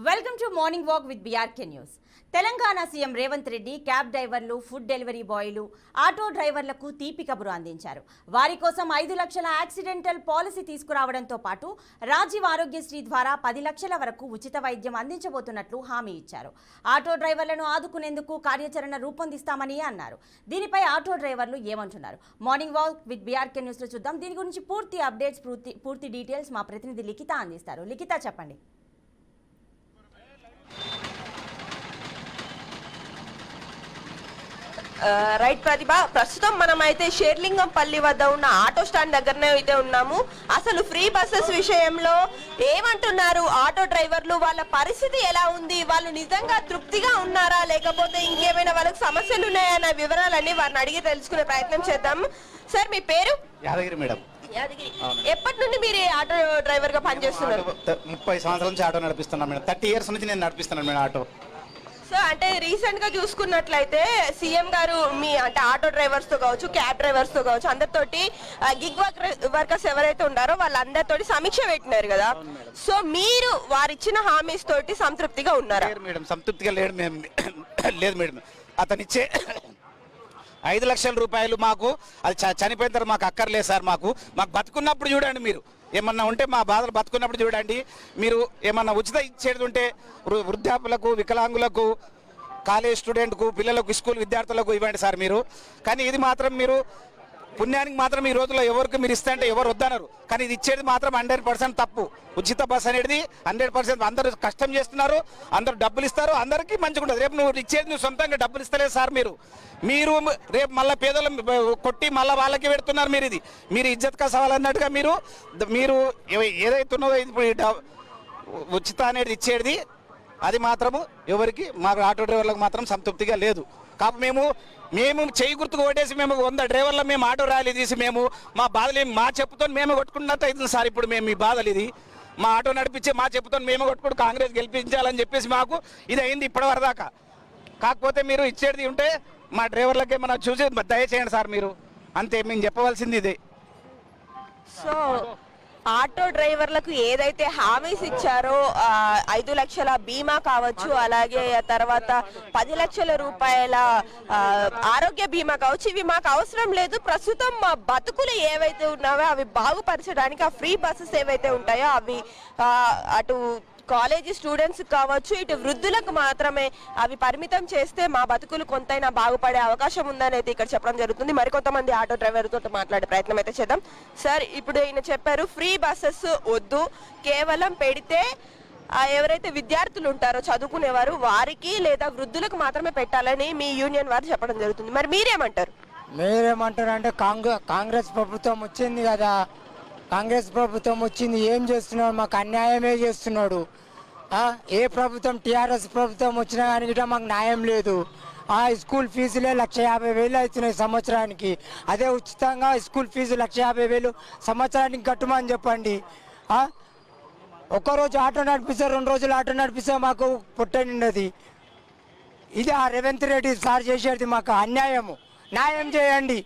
Welcome to morning walk with BRK news. Telangana CM Revanth Reddy cab డ్రైవర్లు, food delivery బాయ్లు, auto డ్రైవర్లకు తీపి కబురు అందించారు. వారి కోసం 5 లక్షల యాక్సిడెంటల్ పాలసీ తీసుకురావడంతో పాటు రాజీవ్ ఆరోగ్యశ్రీ ద్వారా 10 లక్షల వరకు ఉచిత వైద్యం అందించబోతున్నట్లు హామీ ఇచ్చారు. ఆటో డ్రైవర్లను ఆదుకునేందుకు కార్యాచరణ రూపొందిస్తామని అన్నారు. దీనిపై ఆటో డ్రైవర్లు ఏమంటున్నారు? మార్నింగ్ వాక్ విత్ బీఆర్కే న్యూస్లో చూద్దాం. దీని గురించి పూర్తి అప్డేట్స్, పూర్తి డీటెయిల్స్ మా ప్రతినిధి లిఖిత అందిస్తారు. లిఖిత, చెప్పండి. రైట్ ప్రతిభ, ప్రస్తుతం మనం అయితే షేర్లింగంపల్లి వద్ద ఉన్న ఆటో స్టాండ్ దగ్గరనే అయితే ఉన్నాము. అసలు ఫ్రీ బస్సెస్ విషయంలో ఏమంటున్నారు ఆటో డ్రైవర్లు? వాళ్ళ పరిస్థితి ఎలా ఉంది? వాళ్ళు నిజంగా తృప్తిగా ఉన్నారా, లేకపోతే ఇంకేమైనా వాళ్ళకి సమస్యలు ఉన్నాయన్న వివరాలన్నీ వారిని అడిగి తెలుసుకునే ప్రయత్నం చేద్దాం. సార్, మీ పేరు? యాదగిరి మేడం. యాదగిరి. ఎప్పటి నుండి మీరు ఆటో డ్రైవర్ గా పనిచేస్తున్నారు? 30 సంవత్సరాల నుంచి ఆటో నడిపిస్తున్నాను మేడం. 30 ఇయర్స్ నుంచి నేను నడిపిస్తున్నాను మేడం ఆటో. సో అంటే రీసెంట్ గా చూసుకున్నట్లయితే సీఎం గారు మీ అంటే ఆటో డ్రైవర్స్ తో కావచ్చు, క్యాబ్ డ్రైవర్స్ తో కావచ్చు, అందరితోటి గిగ్ వర్కర్స్ ఎవరైతే ఉన్నారో వాళ్ళందరితోటి సమీక్ష పెట్టినారు కదా. సో మీరు వారిచ్చిన హామీస్ తోటి సంతృప్తిగా ఉన్నారా? మేడం, సంతృప్తిగా లేదు మేడం. అతనిచ్చే 5 లక్షల రూపాయలు మాకు అది చనిపోయిన తర్వాత మాకు అక్కర్లేదు సార్. మాకు బతుకున్నప్పుడు చూడండి, మీరు ఏమన్నా ఉంటే మా బాధలు బతుకున్నప్పుడు చూడండి. మీరు ఏమన్నా ఉచిత ఇచ్చేది ఉంటే వృద్ధాపులకు, వికలాంగులకు, కాలేజ్ స్టూడెంట్కు, పిల్లలకు, స్కూల్ విద్యార్థులకు ఇవ్వండి సార్ మీరు. కానీ ఇది మాత్రం మీరు పుణ్యానికి మాత్రం ఈ రోజుల్లో ఎవరికి మీరు ఇస్తే అంటే ఎవరు వద్దన్నారు. కానీ ఇది ఇచ్చేది మాత్రం 100% తప్పు. ఉచిత బస్ అనేది 100% అందరూ కష్టం చేస్తున్నారు, అందరూ డబ్బులు ఇస్తారు, అందరికీ మంచిగా ఉంటుంది. రేపు నువ్వు ఇచ్చేది నువ్వు సొంతంగా డబ్బులు ఇస్తలేదు సార్. మీరు రేపు మళ్ళీ పేదలు కొట్టి మళ్ళీ వాళ్ళకి పెడుతున్నారు. మీరు ఇజ్జత్ కా సవాల్ అన్నట్టుగా మీరు ఏదైతే ఉన్నదో ఇప్పుడు ఉచిత అనేది ఇచ్చేది అది మాత్రము ఎవరికి మాకు ఆటో డ్రైవర్లకు మాత్రం సంతృప్తిగా లేదు. కాబట్టి మేము చేయి గుర్తుకు ఓటేసి 100 డ్రైవర్ల మేము ఆటో ర్యాలీ తీసి మా బాధలు మా చెప్పుతో మేము కొట్టుకున్నట్టు అవుతుంది సార్. ఇప్పుడు ఈ బాధలు ఇది మా ఆటో నడిపించే మా చెప్పుతో మేము కొట్టుకుంటూ కాంగ్రెస్ గెలిపించాలని చెప్పేసి మాకు ఇది అయింది ఇప్పటివరకు దాకా. కాకపోతే మీరు ఇచ్చేది ఉంటే మా డ్రైవర్లకి ఏమన్నా చూసి దయచేయండి సార్ మీరు. అంతే మేము చెప్పవలసింది ఇదే. సో ఆటో డ్రైవర్లకు ఏదైతే హామీస్ ఇచ్చారో 5 లక్షల బీమా కావచ్చు, అలాగే తర్వాత 10 లక్షల రూపాయల ఆరోగ్య బీమా కావచ్చు, ఇవి మాకు అవసరం లేదు. ప్రస్తుతం మా బతుకులు ఏవైతే ఉన్నావో అవి బాగుపరచడానికి ఆ ఫ్రీ బస్సెస్ ఏవైతే ఉంటాయో అవి అటు కాలేజీ స్టూడెంట్స్ కావచ్చు, ఇటు వృద్ధులకు మాత్రమే అవి పరిమితం చేస్తే మా బతుకులు కొంతైనా బాగుపడే అవకాశం ఉందని అయితే ఇక్కడ చెప్పడం జరుగుతుంది. మరికొంతమంది ఆటో డ్రైవర్ తోటి మాట్లాడే ప్రయత్నం అయితే చేద్దాం. సార్, ఇప్పుడు ఈయన చెప్పారు ఫ్రీ బస్సెస్ వద్దు, కేవలం పెడితే ఎవరైతే విద్యార్థులు ఉంటారో చదువుకునేవారు వారికి లేదా వృద్ధులకు మాత్రమే పెట్టాలని మీ యూనియన్ వారు చెప్పడం జరుగుతుంది. మరి మీరేమంటారు? అంటే కాంగ్రెస్ ప్రభుత్వం వచ్చింది కదా, కాంగ్రెస్ ప్రభుత్వం వచ్చింది, ఏం చేస్తున్నాడు? మాకు అన్యాయమే చేస్తున్నాడు. ఏ ప్రభుత్వం, టీఆర్ఎస్ ప్రభుత్వం వచ్చినా కానీ గిట్ట మాకు న్యాయం లేదు. స్కూల్ ఫీజులే 1,50,000 అవుతున్నాయి సంవత్సరానికి. అదే ఉచితంగా స్కూల్ ఫీజు 1,50,000 సంవత్సరానికి కట్టమని చెప్పండి. ఒక్కరోజు ఆటో నడిపిస్తే 2 రోజులు ఆటో నడిపిస్తే మాకు పుట్ట నిండది. ఇది ఆ రేవంత్ రెడ్డి సార్ చేసేది మాకు అన్యాయము. న్యాయం చేయండి.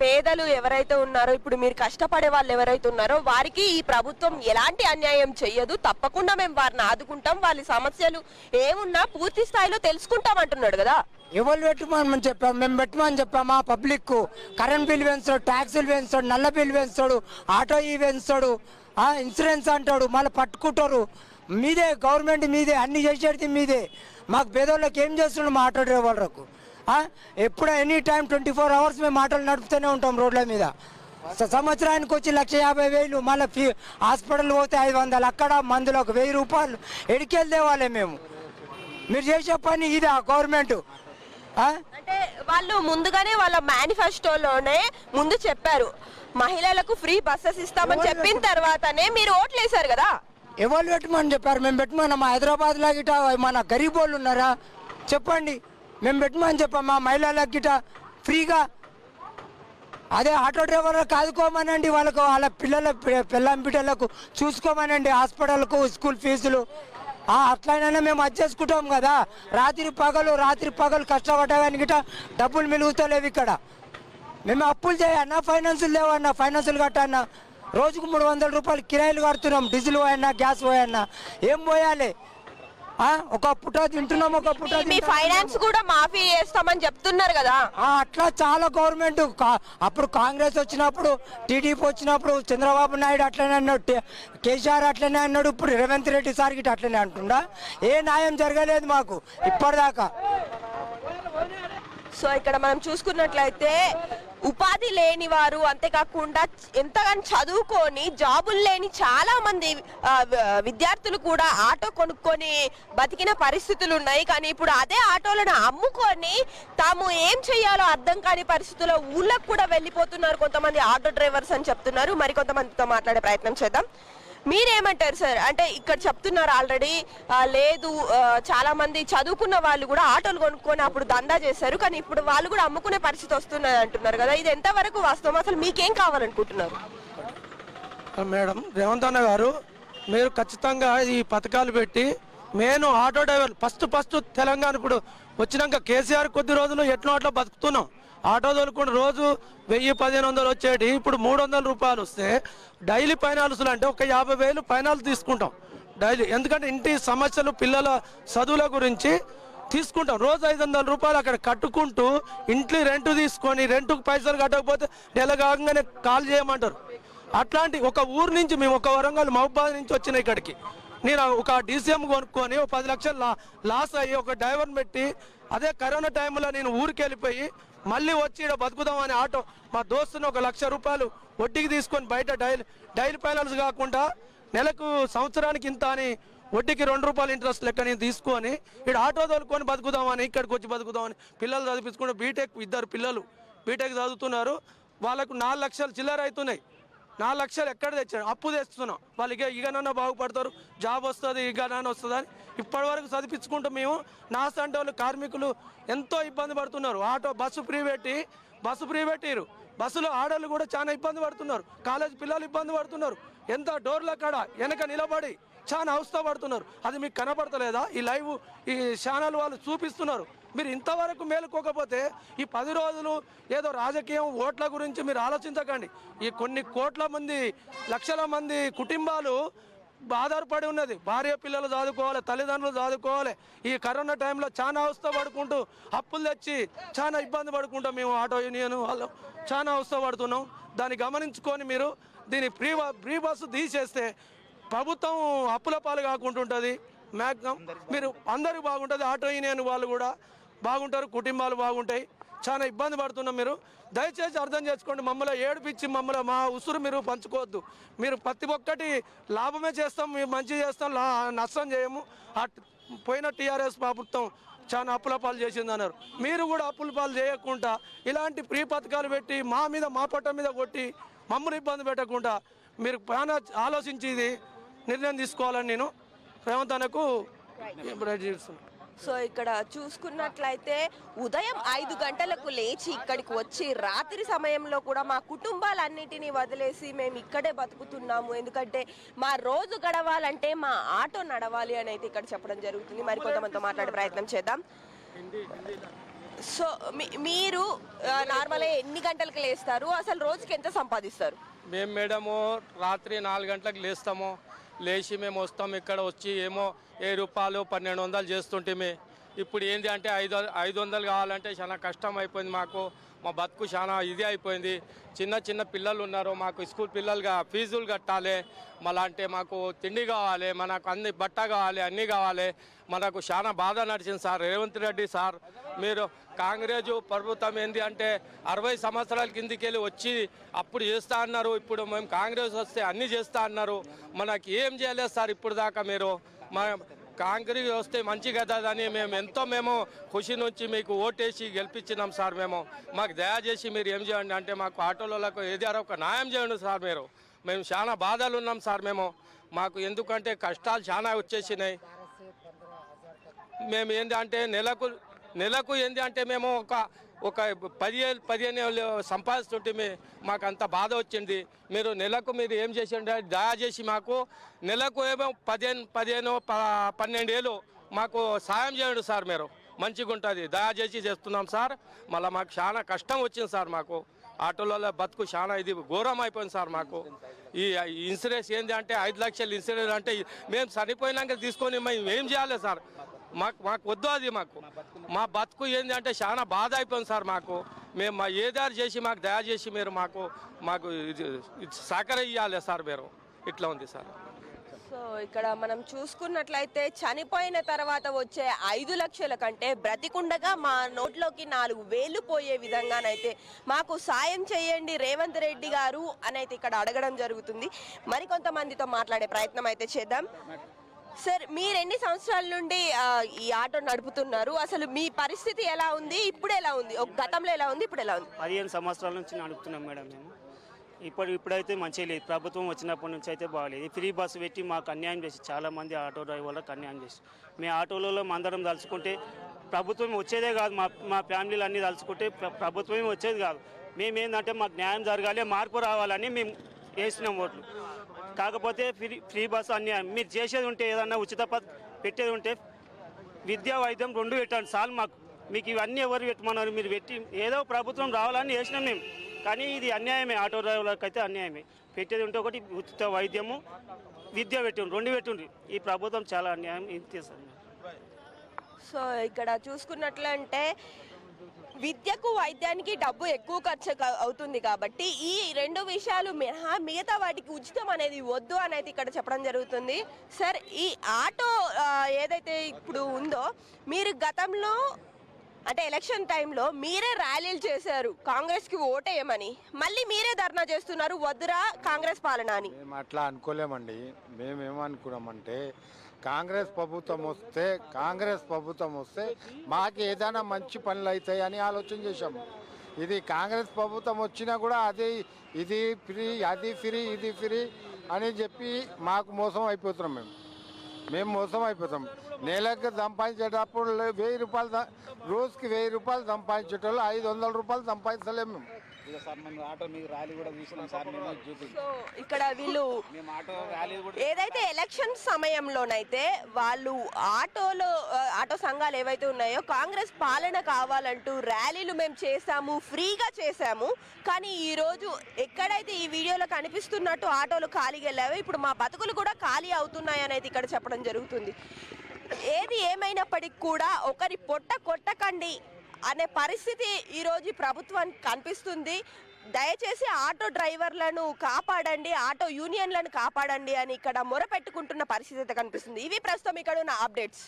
పేదలు ఎవరైతే ఉన్నారో, ఇప్పుడు మీరు కష్టపడే వాళ్ళు ఎవరైతే ఉన్నారో వారికి ఈ ప్రభుత్వం ఎలాంటి అన్యాయం చెయ్యదు. తప్పకుండా మేము వారిని ఆదుకుంటాం, వాళ్ళ సమస్యలు ఏమున్నా పూర్తి స్థాయిలో తెలుసుకుంటాం అంటున్నాడు కదా. ఎవరు పెట్టమని చెప్పాము? మేము పెట్టమని చెప్పామా? పబ్లిక్ కరెంట్ బిల్ పెంచాడు, ట్యాక్సులు పెంచాడు, నల్ల బిల్ పెంచాడు, ఆటో పెంచాడు, ఇన్సూరెన్స్ అంటాడు, మళ్ళీ పట్టుకుంటారు. మీదే గవర్నమెంట్, మీదే అన్ని చేసేది మీదే. మాకు పేదోళ్ళకి ఏం చేస్తున్నాడు మా ఆటో డ్రైవర్లకు? ఎప్పుడు ఎనీ టైం 24 అవర్స్ మేము ఆటోలు నడుపుతూనే ఉంటాం రోడ్ల మీద. సంవత్సరానికి వచ్చి 1,50,000, మళ్ళీ హాస్పిటల్ పోతే 500, అక్కడ మందులకు 1000 రూపాయలు ఎడికెళ్ళి తేవాలి మేము. మీరు చేసే పని ఇదా గవర్నమెంట్? అంటే వాళ్ళు ముందుగానే వాళ్ళ మేనిఫెస్టోలోనే ముందు చెప్పారు మహిళలకు ఫ్రీ బస్సెస్ ఇస్తామని చెప్పిన తర్వాతనే మీరు ఓట్లు వేశారు కదా. ఎవరు పెట్టమని చెప్పారు? మేము పెట్టమన్నా? మా హైదరాబాద్లో గిట మన గరీబ్ వాళ్ళు ఉన్నారా చెప్పండి? మేము పెట్టమని చెప్పాం మా మహిళలకు గిట ఫ్రీగా. అదే ఆటో డ్రైవర్లకు ఆదుకోమనండి, వాళ్ళ పిల్లం బిడ్డలకు చూసుకోమనండి, హాస్పిటల్కు, స్కూల్ ఫీజులు. అట్లయినా మేము అది చేసుకుంటాం కదా. రాత్రి పగలు కష్టపడ్డాని గిట డబ్బులు మిలుగుతలేవు ఇక్కడ. మేము అప్పులు చేయన్నా, ఫైనాన్సులు లేవన్నా, ఫైనాన్సులు కట్టన్నా. రోజుకు 300 రూపాయలు కిరాయిలు కడుతున్నాం. డీజిల్ పోయన్నా, గ్యాస్ పోయన్నా ఏం పోయాలి? ఒక పుట తింటున్నాం, ఒక పుట మీ ఫైనాన్స్ కూడా మాఫీ చేస్తామని చెప్తున్నారు కదా. అట్లా చాలా గవర్నమెంట్ అప్పుడు కాంగ్రెస్ వచ్చినప్పుడు, టీడీపీ వచ్చినప్పుడు చంద్రబాబు నాయుడు అట్లనే అన్నాడు, కేసీఆర్ అట్లనే అన్నాడు, ఇప్పుడు రేవంత్ రెడ్డి సార్ గిట్ట అట్లనే అంటుండా. ఏ న్యాయం జరగలేదు మాకు ఇప్పటిదాకా. సో ఇక్కడ మనం చూసుకున్నట్లయితే ఉపాధి లేని వారు, అంతేకాకుండా ఎంతగానో చదువుకొని జాబులు లేని చాలా మంది విద్యార్థులు కూడా ఆటో కొనుక్కొని బతికిన పరిస్థితులు ఉన్నాయి. కానీ ఇప్పుడు అదే ఆటోలను అమ్ముకొని తాము ఏం చేయాలో అర్థం కాని పరిస్థితుల్లో ఊళ్ళకు కూడా వెళ్ళిపోతున్నారు కొంతమంది ఆటో డ్రైవర్స్ అని చెప్తున్నారు. మరికొంతమందితో మాట్లాడే ప్రయత్నం చేద్దాం. మీరేమంటారు సార్? అంటే ఇక్కడ చెప్తున్నారు ఆల్రెడీ లేదు, చాలా మంది చదువుకున్న వాళ్ళు కూడా ఆటోలు కొనుక్కొని అప్పుడు దందా చేశారు, కానీ ఇప్పుడు వాళ్ళు కూడా అమ్ముకునే పరిస్థితి వస్తున్నది అంటున్నారు కదా. ఇది ఎంతవరకు వాస్తవం? అసలు మీకేం కావాలనుకుంటున్నారు? మేడం, రేవంత్ అన్న గారు, మీరు ఖచ్చితంగా ఈ పథకాలు పెట్టి నేను ఆటో డ్రైవర్ ఫస్ట్ తెలంగాణ ఇప్పుడు వచ్చినాక కేసీఆర్ కొద్ది రోజులు ఎట్లా అట్లా బతుకుతున్నాం. ఆటో తోలుకుంటే రోజు 1000-1500 వచ్చేటి ఇప్పుడు 300 రూపాయలు వస్తే డైలీ ఫైనాన్సులు అంటే ఒక 50,000 ఫైనాన్స్ తీసుకుంటాం డైలీ. ఎందుకంటే ఇంటి సమస్యలు, పిల్లల చదువుల గురించి తీసుకుంటాం. రోజు 500 రూపాయలు అక్కడ కట్టుకుంటూ ఇంట్లో రెంట్ తీసుకొని రెంట్కు పైసలు కట్టకపోతే నెల కాగానే కాల్ చేయమంటారు. అట్లాంటి ఒక ఊరు నుంచి మేము ఒక వరంగల్ మహబూబాద్ నుంచి వచ్చిన ఇక్కడికి నేను ఒక డీసీఎం కొనుక్కొని 10 లక్షలు లాస్ అయ్యి ఒక డ్రైవర్ని పెట్టి అదే కరోనా టైంలో నేను ఊరికి వెళ్ళిపోయి మళ్ళీ వచ్చి ఇక్కడ బతుకుదామని ఆటో మా దోస్తుని 1 లక్ష రూపాయలు వడ్డీకి తీసుకొని బయట డైలీ ఫైనాన్స్ కాకుండా నెలకు సంవత్సరానికి ఇంత అని వడ్డీకి 2 రూపాయలు ఇంట్రెస్ట్ లెక్క నేను తీసుకొని ఇక్కడ ఆటో తోలుకొని బతుకుదామని ఇక్కడికి వచ్చి బతుకుదామని పిల్లలు చదివించుకుంటే బీటెక్ 2 పిల్లలు బీటెక్ చదువుతున్నారు. వాళ్ళకు 4 లక్షలు చిల్లర అవుతున్నాయి. 4 లక్షలు ఎక్కడ తెచ్చాడు? అప్పు తెస్తున్నాం. వాళ్ళు ఇకనన్నా బాగుపడతారు, జాబ్ వస్తుంది, ఇకనన్నా వస్తుంది అని ఇప్పటి వరకు చదివించుకుంటూ మేము నాసంటే వాళ్ళు కార్మికులు ఎంతో ఇబ్బంది పడుతున్నారు. ఆటో బస్సు ఫ్రీ పెట్టిరు. బస్సులో ఆడవాళ్ళు కూడా చాలా ఇబ్బంది పడుతున్నారు. కాలేజ్ పిల్లలు ఇబ్బంది పడుతున్నారు. ఎంత డోర్ల కాడ వెనక నిలబడి చాలా అవస్థ పడుతున్నారు. అది మీకు కనపడతలేదా? ఈ లైవ్ ఈ ఛానల్ వాళ్ళు చూపిస్తున్నారు. మీరు ఇంతవరకు మేలుకోకపోతే ఈ 10 రోజులు ఏదో రాజకీయం ఓట్ల గురించి మీరు ఆలోచించకండి. ఈ కొన్ని కోట్ల మంది, లక్షల మంది కుటుంబాలు ఆధారపడి ఉన్నది. భార్య పిల్లలు చదువుకోవాలి, తల్లిదండ్రులు చదువుకోవాలి. ఈ కరోనా టైంలో చాలా అవస్థ పడుకుంటూ అప్పులు తెచ్చి చాలా ఇబ్బంది పడుకుంటాం. మేము ఆటో యూనియన్ వాళ్ళు చాలా అవస్థ పడుతున్నాం. దాన్ని గమనించుకొని మీరు దీన్ని ఫ్రీ బస్సు తీసేస్తే ప్రభుత్వం అప్పుల పాలు కాకుంటుంటుంది. మ్యాక్సిమం మీరు అందరూ బాగుంటుంది. ఆటో యూనియన్ వాళ్ళు కూడా బాగుంటారు, కుటుంబాలు బాగుంటాయి. చాలా ఇబ్బంది పడుతున్నాం. మీరు దయచేసి అర్థం చేసుకోండి. మమ్మల్ని ఏడిపించి మా ఉసురు మీరు పంచుకోవద్దు. మీరు ప్రతి ఒక్కటి లాభమే చేస్తాం, మేము మంచి చేస్తాం, నష్టం చేయము. పోయిన టీఆర్ఎస్ ప్రభుత్వం చాలా అప్పుల పాలు చేసింది అన్నారు. మీరు కూడా అప్పుల పాలు చేయకుండా ఇలాంటి ఫ్రీ పథకాలు పెట్టి మా పొట్ట మీద కొట్టి మమ్మల్ని ఇబ్బంది పెట్టకుండా మీరు చాలా ఆలోచించి ఇది నిర్ణయం తీసుకోవాలని నేను రేవంత్ అన్నకు చేస్తున్నాను. సో ఇక్కడ చూసుకున్నట్లయితే ఉదయం 5 గంటలకు లేచి ఇక్కడికి వచ్చి రాత్రి సమయంలో కూడా మా కుటుంబాలన్నిటినీ వదిలేసి మేము ఇక్కడే బతుకుతున్నాము, ఎందుకంటే మా రోజు గడవాలంటే మా ఆటో నడవాలి అని అయితే ఇక్కడ చెప్పడం జరుగుతుంది. మరి కొంతమందితో మాట్లాడే ప్రయత్నం చేద్దాం. సో మీరు నార్మల్గా ఎన్ని గంటలకు లేస్తారు? అసలు రోజుకి ఎంత సంపాదిస్తారు? మేము మేడము రాత్రి 4 గంటలకు లేస్తాము. లేచి మేము వస్తాం. ఇక్కడ వచ్చి ఏమో 1000 రూపాయలు 1200 చేస్తుంటే ఇప్పుడు ఏంటి అంటే 500 కావాలంటే చాలా కష్టం అయిపోయింది. మా బతుకు చాలా ఇది అయిపోయింది. చిన్న పిల్లలు ఉన్నారు, మాకు స్కూల్ పిల్లలుగా ఫీజులు కట్టాలి, మళ్ళా అంటే మాకు తిండి కావాలి, మనకు అన్ని బట్ట కావాలి, అన్నీ కావాలి. మనకు చాలా బాధ నడిచింది సార్. రేవంత్ రెడ్డి సార్, మీరు కాంగ్రెస్ ప్రభుత్వం ఏంది అంటే 60 సంవత్సరాల కిందికెళ్ళి వచ్చి అప్పుడు చేస్తా అన్నారు. ఇప్పుడు మేము కాంగ్రెస్ వస్తే అన్నీ చేస్తా అన్నారు. మనకి ఏం చేయలేదు సార్ ఇప్పుడు దాకా. మీరు కాంగ్రెస్ వస్తే మంచి కదా అని మేము ఖుషి నుంచి మీకు ఓటేసి గెలిపించినాం సార్. మాకు దయచేసి మీరు ఏం చేయండి అంటే మాకు ఆటోలకు ఏదో ఒక న్యాయం చేయండి సార్. మేము చాలా బాధలు ఉన్నాం సార్. మాకు ఎందుకంటే కష్టాలు చాలా వచ్చేసినాయి. మేము ఏంటి అంటే నెలకు ఏంటి అంటే మేము ఒక 15 సంపాదిస్తుంటే మాకు అంత బాధ వచ్చింది. మీరు నెలకు మీరు ఏం చేసిండే దయచేసి మాకు నెలకు ఏమో 12 ఏళ్ళు మాకు సాయం చేయండి సార్. మీరు మంచిగా ఉంటుంది, దయచేసి చేస్తున్నాం సార్. మళ్ళీ మాకు చాలా కష్టం వచ్చింది సార్. ఆటోలలో బతుకు చాలా ఇది ఘోరం అయిపోయింది సార్ మాకు. ఈ ఇన్సూరెన్స్ ఏంది అంటే 5 లక్షలు ఇన్సూరెన్స్ అంటే మేము చనిపోయినాక తీసుకొని మేము ఏం చేయాలి సార్? మాకు వద్దు అది. మా బతుకు ఏంది అంటే చాలా బాధ అయిపోయింది సార్ మాకు. మేము మా ఏదారు చేసి మాకు దయచేసి మీరు మాకు ఇది సహకర ఇవ్వాలి సార్. మీరు ఇట్లా ఉంది సార్. సో ఇక్కడ మనం చూసుకున్నట్లయితే చనిపోయిన తర్వాత వచ్చే 5 లక్షల కంటే బ్రతికుండగా మా నోట్లోకి 4,000 పోయే విధంగానైతే మాకు సాయం చేయండి రేవంత్ రెడ్డి గారు అని అయితే ఇక్కడ అడగడం జరుగుతుంది. మరికొంతమందితో మాట్లాడే ప్రయత్నం అయితే చేద్దాం. సార్, మీరు ఎన్ని సంవత్సరాల నుండి ఈ ఆటో నడుపుతున్నారు? అసలు మీ పరిస్థితి ఎలా ఉంది? ఇప్పుడు ఎలా ఉంది? గతంలో ఎలా ఉంది, ఇప్పుడు ఎలా ఉంది? 15 సంవత్సరాల నుంచి నడుపుతున్నాం మేడం మేము. ఇప్పుడైతే మంచిగా లేదు. ప్రభుత్వం వచ్చినప్పటి నుంచి అయితే బాగాలేదు. ఫ్రీ బస్సు పెట్టి మాకు అన్యాయం చేసి చాలామంది ఆటో డ్రైవర్లకు అన్యాయం చేసి మేము ఆటోలలో అందరం తలుచుకుంటే ప్రభుత్వం వచ్చేదే కాదు. మా ఫ్యామిలీలు అన్నీ తలుచుకుంటే ప్రభుత్వమే వచ్చేది కాదు. మేమేందంటే మాకు న్యాయం జరగాలి, మార్పు రావాలని మేము వేసినాం ఓట్లు. కాకపోతే ఫ్రీ బస్సు అన్యాయం. మీరు చేసేది ఉంటే ఏదన్నా ఉచిత పెట్టేది ఉంటే విద్యా వైద్యం 2 పెట్టండి చాలు మాకు. మీకు ఇవన్నీ ఎవరు పెట్టమన్నారు? మీరు పెట్టి ఏదో ప్రభుత్వం రావాలని వేసినాం మేము. కానీ ఇది అన్యాయమే. ఆటో డ్రైవర్లకు అయితే అన్యాయమే. పెట్టేది ఉంటే ఒకటి ఉచిత వైద్యము, విద్య పెట్టండి, 2 పెట్టుండ్రి. ఈ ప్రభుత్వం చాలా అన్యాయం చేస్తుంది. సో ఇక్కడ చూసుకున్నట్లంటే విద్యకు వైద్యానికి డబ్బు ఎక్కువ ఖర్చు అవుతుంది కాబట్టి ఈ 2 విషయాలు మిగతా వాటికి ఉచితం అనేది వద్దు అనేది ఇక్కడ చెప్పడం జరుగుతుంది. సార్, ఈ ఆటో ఏదైతే ఇప్పుడు ఉందో, మీరు గతంలో అంటే ఎలక్షన్ టైంలో మీరే ర్యాలీలు చేశారు కాంగ్రెస్కి ఓటేయమని. మళ్ళీ మీరే ధర్నా చేస్తున్నారు వద్దురా కాంగ్రెస్ పాలన అని. మేము అట్లా అనుకోలేమండి. మేమేమనుకున్నామంటే కాంగ్రెస్ ప్రభుత్వం వస్తే మాకు ఏదైనా మంచి పనులు అవుతాయని ఆలోచన చేశాము. ఇది కాంగ్రెస్ ప్రభుత్వం వచ్చినా కూడా ఇది ఫ్రీ, అది ఫ్రీ, ఇది ఫ్రీ అని చెప్పి మాకు మోసం అయిపోతున్నాం. మేము మోసం అయిపోతాం. నెలకు సంపాదించేటప్పుడు 1000 రూపాయలు, రోజుకి 1000 రూపాయలు సంపాదించేటోళ్ళు 500 రూపాయలు సంపాదించలేము మేము. సో ఇక్కడ వీళ్ళు ఏదైతే ఎలక్షన్ సమయంలోనైతే వాళ్ళు ఆటో సంఘాలు ఏవైతే ఉన్నాయో కాంగ్రెస్ పాలన కావాలంటూ ర్యాలీలు మేము చేసాము, ఫ్రీగా చేసాము. కానీ ఈ రోజు ఎక్కడైతే ఈ వీడియోలో కనిపిస్తున్నట్టు ఆటోలు ఖాళీగా వెళ్ళావో ఇప్పుడు మా బతుకులు కూడా ఖాళీ అవుతున్నాయి అనేది ఇక్కడ చెప్పడం జరుగుతుంది. ఏది ఏమైనప్పటికీ కూడా ఒకరి పొట్ట కొట్టకండి అనే పరిస్థితి ఈరోజు ప్రభుత్వానికి కనిపిస్తుంది. దయచేసి ఆటో డ్రైవర్లను కాపాడండి, ఆటో యూనియన్లను కాపాడండి అని ఇక్కడ మొరపెట్టుకుంటున్న పరిస్థితి కనిపిస్తుంది. ఇవి ప్రస్తుతం ఇక్కడ ఉన్న అప్డేట్స్.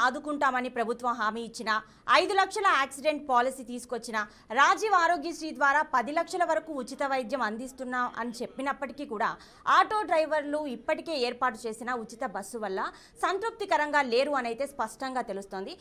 ఆదుకుంటామని ప్రభుత్వం హామీ ఇచ్చిన 5 లక్షల యాక్సిడెంట్ పాలసీ తీసుకొచ్చిన రాజీవ్ ఆరోగ్యశ్రీ ద్వారా 10 లక్షల వరకు ఉచిత వైద్యం అందిస్తున్నాం అని చెప్పినప్పటికీ కూడా ఆటో డ్రైవర్లు ఇప్పటికే ఏర్పాటు చేసిన ఉచిత బస్సు వల్ల సంతృప్తికరంగా లేరు అనైతే స్పష్టంగా తెలుస్తోంది.